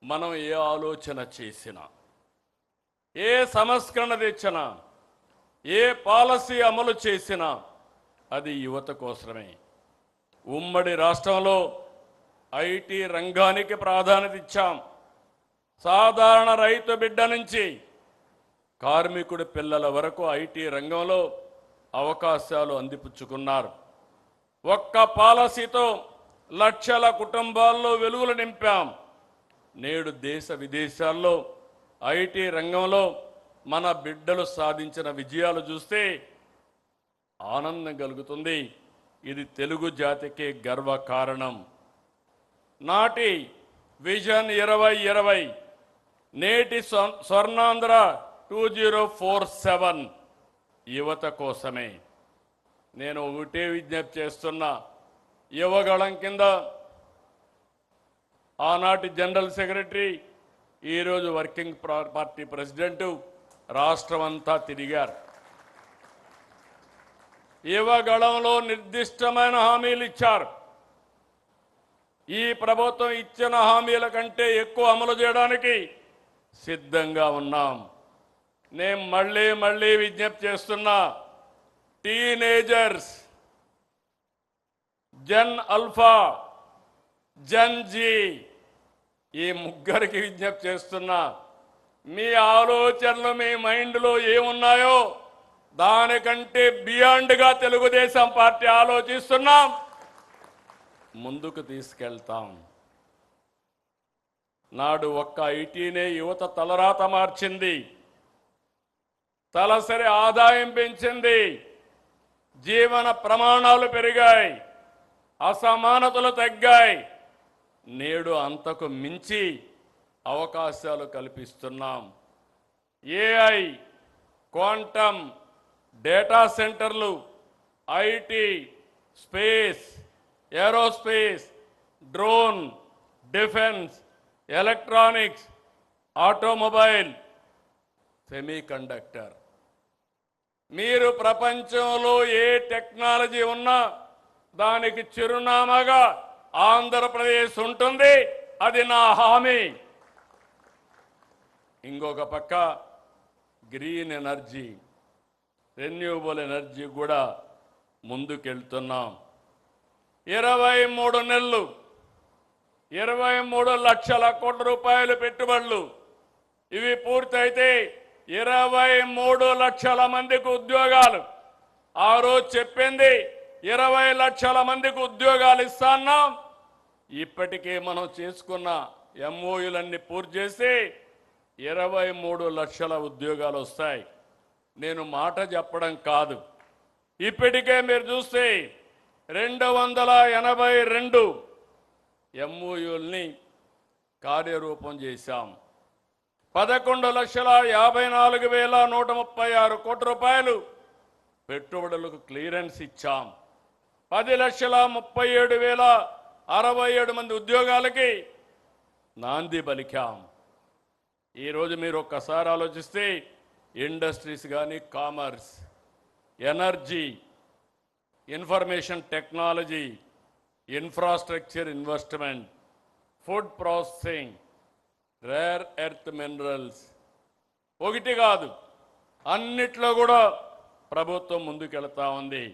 మనం ఏ ఆలోచన చేసినా, ఏ సంస్కరణ తెచ్చినా, ఏ పాలసీ అమలు చేసినా అది యువత కోసమే. ఉమ్మడి రాష్ట్రంలో ఐటీ రంగానికి ప్రాధాన్యత ఇచ్చాం. సాధారణ రైతు బిడ్డ నుంచి కార్మికుడి పిల్లల వరకు ఐటీ రంగంలో అవకాశాలు అందిపుచ్చుకున్నారు. ఒక్క పాలసీతో లక్షల కుటుంబాల్లో వెలుగులు నింపాం. నేడు దేశ విదేశాల్లో ఐటీ రంగంలో మన బిడ్డలు సాధించిన విజయాలు చూస్తే ఆనందం కలుగుతుంది. ఇది తెలుగు జాతికి గర్వకారణం. నాటి విజన్ 2020, నేటి స్వర్ణాంధ్ర 2047 యువత కోసమే. నేను ఒకటే విజ్ఞప్తి చేస్తున్నా. యువగళం కింద ఆనాటి జనరల్ సెక్రటరీ, ఈరోజు వర్కింగ్ పార్టీ ప్రెసిడెంట్ రాష్ట్రమంతా తిరిగారు. యువగళంలో నిర్దిష్టమైన హామీలు ఇచ్చారు. ఈ ప్రభుత్వం ఇచ్చిన హామీల కంటే ఎక్కువ అమలు చేయడానికి సిద్ధంగా ఉన్నాం. నేను మళ్ళీ విజ్ఞప్తి చేస్తున్నా. Teenagers, Gen Alpha, Gen Z, ఈ ముగ్గురికి విజ్ఞప్తి చేస్తున్నా. మీ ఆలోచనలు మీ మైండ్లో ఏమున్నాయో దానికంటే బియాండ్గా తెలుగుదేశం పార్టీ ఆలోచిస్తున్నాం, ముందుకు తీసుకెళ్తాం. నాడు ఒక్క ఐటీనే యువత తలరాత మార్చింది, తలసరి ఆదాయం పెంచింది, జీవన ప్రమాణాలు పెరిగాయి, అసమానతలు తగ్గాయి. నేడు అంతకు మించి అవకాశాలు కల్పిస్తున్నాం. ఏఐ, క్వాంటమ్, డేటా సెంటర్లు, IT, space, aerospace, drone, defence, electronics, automobile, semiconductor. మీరు ప్రపంచంలో ఏ టెక్నాలజీ ఉన్నా దానికి చిరునామాగా ఆంధ్రప్రదేశ్ ఉంటుంది. అది నా హామీ. ఇంకొక పక్క గ్రీన్ ఎనర్జీ, రెన్యూవబుల్ ఎనర్జీ కూడా ముందుకెళ్తున్నాం. 23 నెలలు 23 లక్షల కోట్ల రూపాయలు పెట్టుబడులు. ఇవి పూర్తయితే 23 లక్షల మందికి ఉద్యోగాలు. ఆ రోజు చెప్పింది 20 లక్షల మందికి ఉద్యోగాలు ఇస్తాన్నాం. ఇప్పటికే మనం చేసుకున్న ఎంఓయూలన్నీ పూర్తి చేసి 23 లక్షల ఉద్యోగాలు వస్తాయి. నేను మాట చెప్పడం కాదు. ఇప్పటికే మీరు చూస్తే 282 ఎంఓయూల్ని కార్యరూపం చేశాం. 11,54,136 కోట్ల రూపాయలు పెట్టుబడులకు క్లియరెన్స్ ఇచ్చాం. 10,37,067 మంది ఉద్యోగాలకి నాంది పలికాం. ఈరోజు మీరు ఒక్కసారి ఆలోచిస్తే ఇండస్ట్రీస్ కానీ, commerce, energy, information technology, infrastructure investment, food processing, rare earth minerals, ఒకటి కాదు అన్నిట్లో కూడా ప్రభుత్వం ముందుకెళ్తా ఉంది.